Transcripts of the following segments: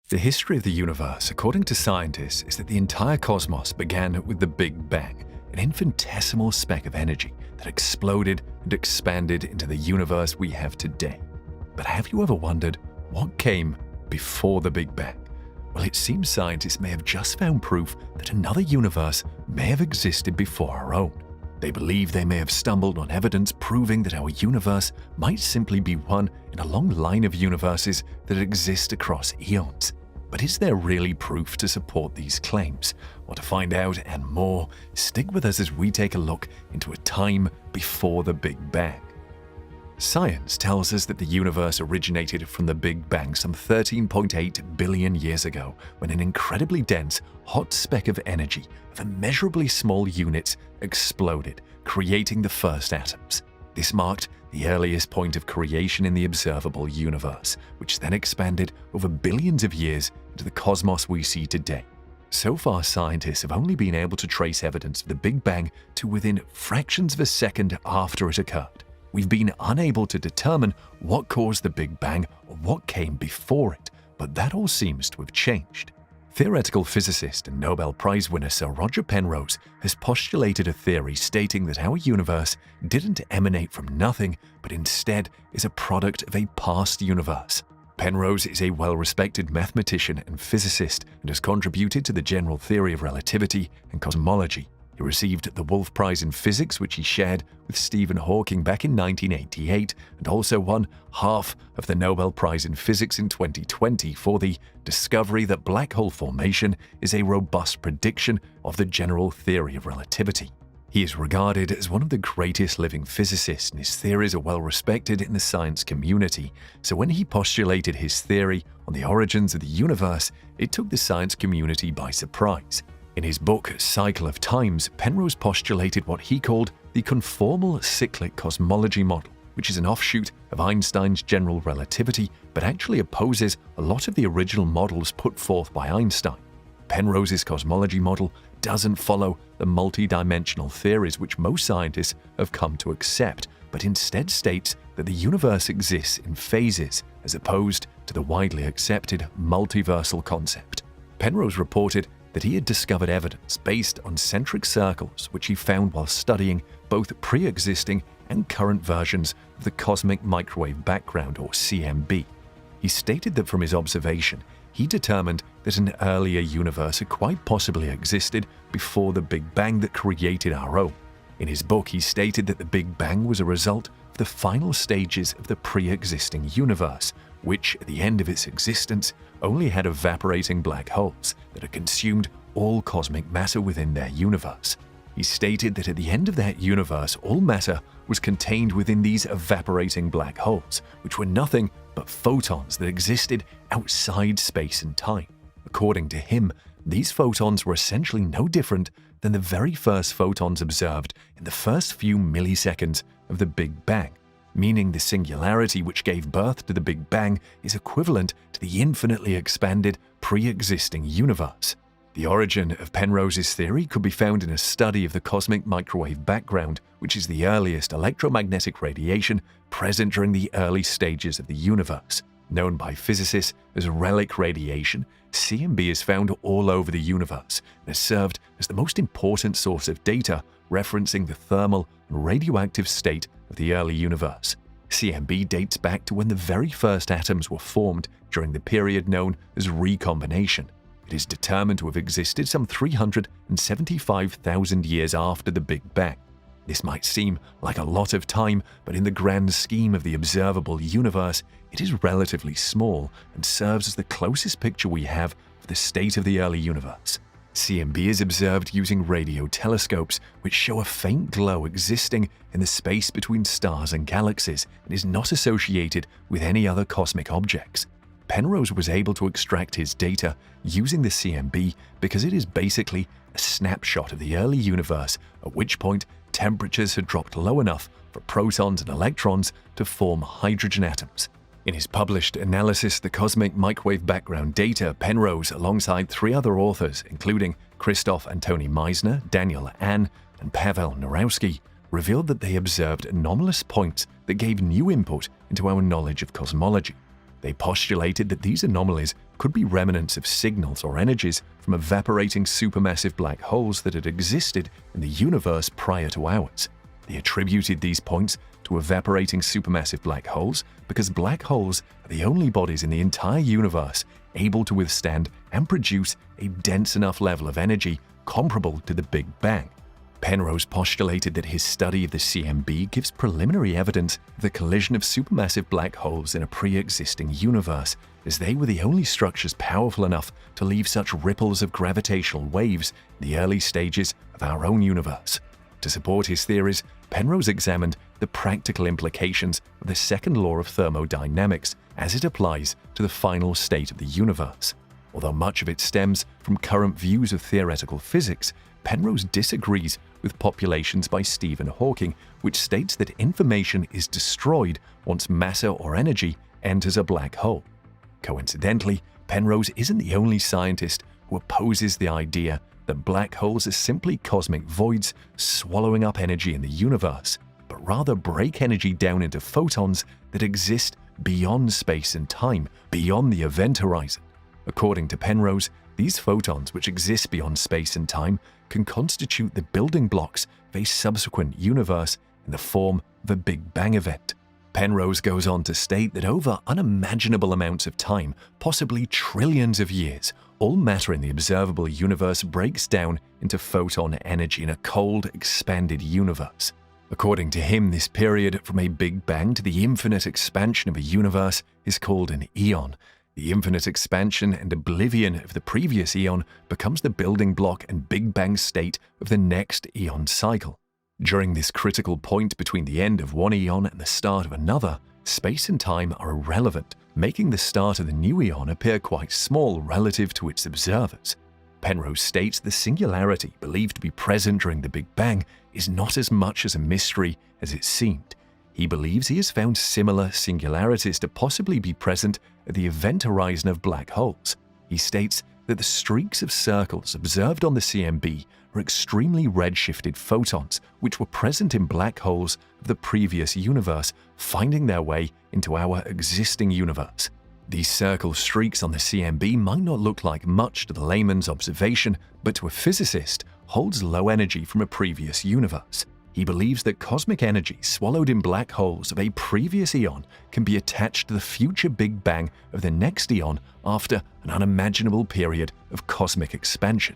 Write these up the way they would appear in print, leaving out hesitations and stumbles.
The history of the universe, according to scientists, is that the entire cosmos began with the Big Bang, an infinitesimal speck of energy that exploded and expanded into the universe we have today. But have you ever wondered what came before the Big Bang? Well, it seems scientists may have just found proof that another universe may have existed before our own. They believe they may have stumbled on evidence proving that our universe might simply be one in a long line of universes that exist across eons. But is there really proof to support these claims? Well, to find out and more, stick with us as we take a look into a time before the Big Bang. Science tells us that the universe originated from the Big Bang some 13.8 billion years ago, when an incredibly dense, hot speck of energy of immeasurably small units exploded, creating the first atoms. This marked the earliest point of creation in the observable universe, which then expanded over billions of years into the cosmos we see today. So far, scientists have only been able to trace evidence of the Big Bang to within fractions of a second after it occurred. We've been unable to determine what caused the Big Bang or what came before it, but that all seems to have changed. Theoretical physicist and Nobel Prize winner Sir Roger Penrose has postulated a theory stating that our universe didn't emanate from nothing, but instead is a product of a past universe. Penrose is a well-respected mathematician and physicist and has contributed to the general theory of relativity and cosmology. He received the Wolf Prize in Physics, which he shared with Stephen Hawking back in 1988, and also won half of the Nobel Prize in Physics in 2020 for the discovery that black hole formation is a robust prediction of the general theory of relativity. He is regarded as one of the greatest living physicists, and his theories are well respected in the science community. So when he postulated his theory on the origins of the universe, it took the science community by surprise. In his book, Cycle of Times, Penrose postulated what he called the conformal cyclic cosmology model, which is an offshoot of Einstein's general relativity, but actually opposes a lot of the original models put forth by Einstein. Penrose's cosmology model doesn't follow the multi-dimensional theories which most scientists have come to accept, but instead states that the universe exists in phases, as opposed to the widely accepted multiversal concept. Penrose reported that he had discovered evidence based on centric circles which he found while studying both pre-existing and current versions of the cosmic microwave background, or CMB. He stated that from his observation, he determined that an earlier universe had quite possibly existed before the Big Bang that created our own. In his book, he stated that the Big Bang was a result of the final stages of the pre-existing universe, which, at the end of its existence, only had evaporating black holes that had consumed all cosmic matter within their universe. He stated that at the end of that universe, all matter was contained within these evaporating black holes, which were nothing but photons that existed outside space and time. According to him, these photons were essentially no different than the very first photons observed in the first few milliseconds of the Big Bang, meaning the singularity which gave birth to the Big Bang is equivalent to the infinitely expanded pre-existing universe. The origin of Penrose's theory could be found in a study of the cosmic microwave background, which is the earliest electromagnetic radiation present during the early stages of the universe. Known by physicists as relic radiation, CMB is found all over the universe and has served as the most important source of data referencing the thermal and radioactive state of the early universe. CMB dates back to when the very first atoms were formed during the period known as recombination. It is determined to have existed some 375,000 years after the Big Bang. This might seem like a lot of time, but in the grand scheme of the observable universe, it is relatively small and serves as the closest picture we have of the state of the early universe. CMB is observed using radio telescopes, which show a faint glow existing in the space between stars and galaxies and is not associated with any other cosmic objects. Penrose was able to extract his data using the CMB because it is basically a snapshot of the early universe, at which point temperatures had dropped low enough for protons and electrons to form hydrogen atoms. In his published analysis, The Cosmic Microwave Background Data, Penrose, alongside 3 other authors, including Christoph Antoni Meissner, Daniel Ahn, and Pavel Narowski, revealed that they observed anomalous points that gave new input into our knowledge of cosmology. They postulated that these anomalies could be remnants of signals or energies from evaporating supermassive black holes that had existed in the universe prior to ours. They attributed these points to evaporating supermassive black holes because black holes are the only bodies in the entire universe able to withstand and produce a dense enough level of energy comparable to the Big Bang. Penrose postulated that his study of the CMB gives preliminary evidence of the collision of supermassive black holes in a pre-existing universe, as they were the only structures powerful enough to leave such ripples of gravitational waves in the early stages of our own universe. To support his theories, Penrose examined the practical implications of the second law of thermodynamics as it applies to the final state of the universe. Although much of it stems from current views of theoretical physics, Penrose disagrees with postulations by Stephen Hawking, which states that information is destroyed once matter or energy enters a black hole. Coincidentally, Penrose isn't the only scientist who opposes the idea that black holes are simply cosmic voids swallowing up energy in the universe, but rather break energy down into photons that exist beyond space and time, beyond the event horizon. According to Penrose, these photons, which exist beyond space and time, can constitute the building blocks of a subsequent universe in the form of a Big Bang event. Penrose goes on to state that over unimaginable amounts of time, possibly trillions of years, all matter in the observable universe breaks down into photon energy in a cold, expanded universe. According to him, this period from a Big Bang to the infinite expansion of a universe is called an eon. The infinite expansion and oblivion of the previous eon becomes the building block and Big Bang state of the next eon cycle. During this critical point between the end of one eon and the start of another, space and time are irrelevant, making the start of the new eon appear quite small relative to its observers. Penrose states the singularity believed to be present during the Big Bang is not as much as a mystery as it seemed. He believes he has found similar singularities to possibly be present at the event horizon of black holes. He states that the streaks of circles observed on the CMB are extremely redshifted photons which were present in black holes of the previous universe, finding their way into our existing universe. These circle streaks on the CMB might not look like much to the layman's observation, but to a physicist, holds low energy from a previous universe. He believes that cosmic energy swallowed in black holes of a previous eon can be attached to the future Big Bang of the next eon after an unimaginable period of cosmic expansion.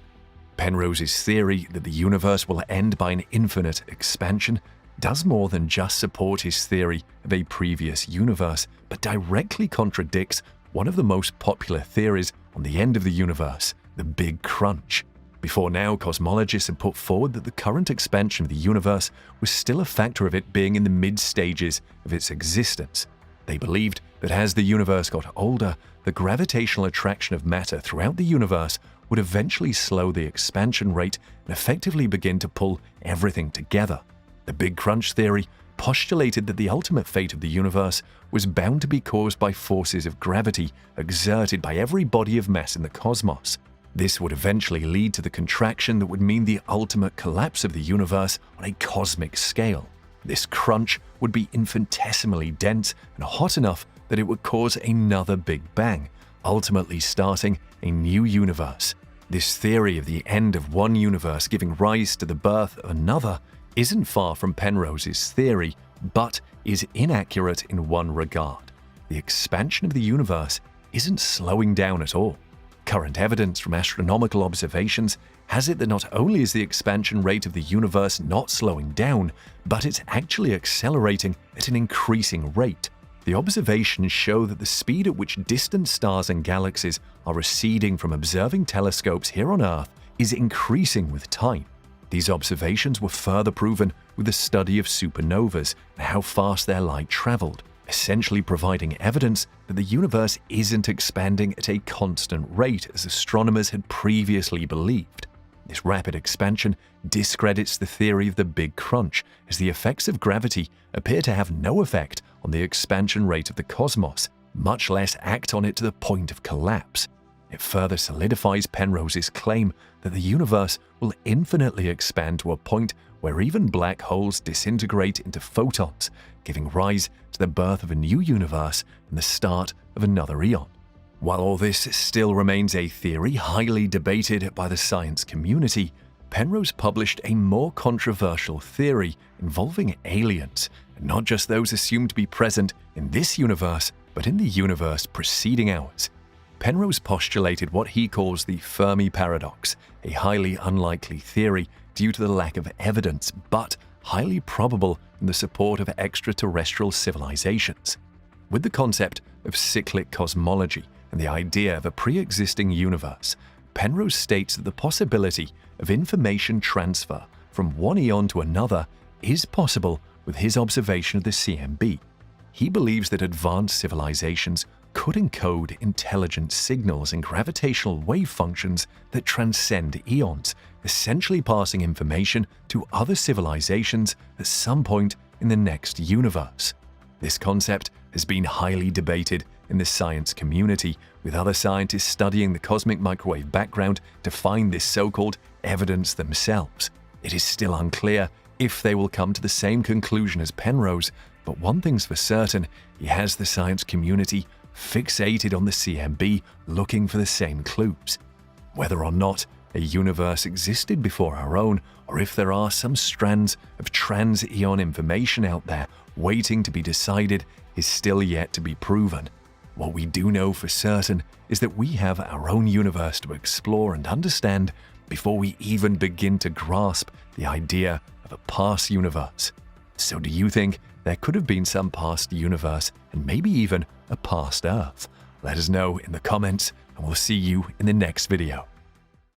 Penrose's theory that the universe will end by an infinite expansion does more than just support his theory of a previous universe, but directly contradicts one of the most popular theories on the end of the universe, the Big Crunch. Before now, cosmologists had put forward that the current expansion of the universe was still a factor of it being in the mid-stages of its existence. They believed that as the universe got older, the gravitational attraction of matter throughout the universe would eventually slow the expansion rate and effectively begin to pull everything together. The Big Crunch theory postulated that the ultimate fate of the universe was bound to be caused by forces of gravity exerted by every body of mass in the cosmos. This would eventually lead to the contraction that would mean the ultimate collapse of the universe on a cosmic scale. This crunch would be infinitesimally dense and hot enough that it would cause another Big Bang, ultimately starting a new universe. This theory of the end of one universe giving rise to the birth of another isn't far from Penrose's theory, but is inaccurate in one regard. The expansion of the universe isn't slowing down at all. Current evidence from astronomical observations has it that not only is the expansion rate of the universe not slowing down, but it's actually accelerating at an increasing rate. The observations show that the speed at which distant stars and galaxies are receding from observing telescopes here on Earth is increasing with time. These observations were further proven with the study of supernovas and how fast their light traveled, essentially providing evidence that the universe isn't expanding at a constant rate as astronomers had previously believed. This rapid expansion discredits the theory of the Big Crunch, as the effects of gravity appear to have no effect on the expansion rate of the cosmos, much less act on it to the point of collapse. It further solidifies Penrose's claim that the universe will infinitely expand to a point where even black holes disintegrate into photons, giving rise to the birth of a new universe and the start of another eon. While all this still remains a theory highly debated by the science community, Penrose published a more controversial theory involving aliens, and not just those assumed to be present in this universe, but in the universe preceding ours. Penrose postulated what he calls the Fermi paradox, a highly unlikely theory due to the lack of evidence, but highly probable in the support of extraterrestrial civilizations. With the concept of cyclic cosmology and the idea of a pre-existing universe, Penrose states that the possibility of information transfer from one eon to another is possible with his observation of the CMB. He believes that advanced civilizations could encode intelligent signals and gravitational wave functions that transcend eons, essentially passing information to other civilizations at some point in the next universe. This concept has been highly debated in the science community, with other scientists studying the cosmic microwave background to find this so-called evidence themselves. It is still unclear if they will come to the same conclusion as Penrose, but one thing's for certain, he has the science community fixated on the CMB, looking for the same clues. Whether or not a universe existed before our own, or if there are some strands of trans-eon information out there waiting to be decided, is still yet to be proven. What we do know for certain is that we have our own universe to explore and understand before we even begin to grasp the idea of a past universe. So do you think there could have been some past universe and maybe even a past Earth? Let us know in the comments, and we'll see you in the next video.